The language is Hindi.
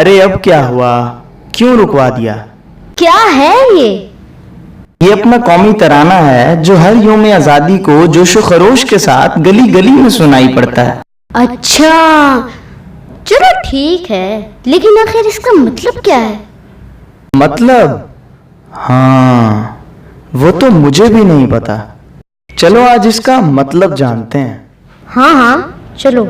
अरे अब क्या हुआ, क्यों रुकवा दिया? क्या है ये अपना कौमी तराना है जो हर यौम आजादी को जोशो खरोश के साथ गली गली में सुनाई पड़ता है। अच्छा चलो ठीक है, लेकिन आखिर इसका मतलब क्या है? मतलब? हाँ, वो तो मुझे भी नहीं पता। चलो आज इसका मतलब जानते हैं। हाँ हाँ चलो।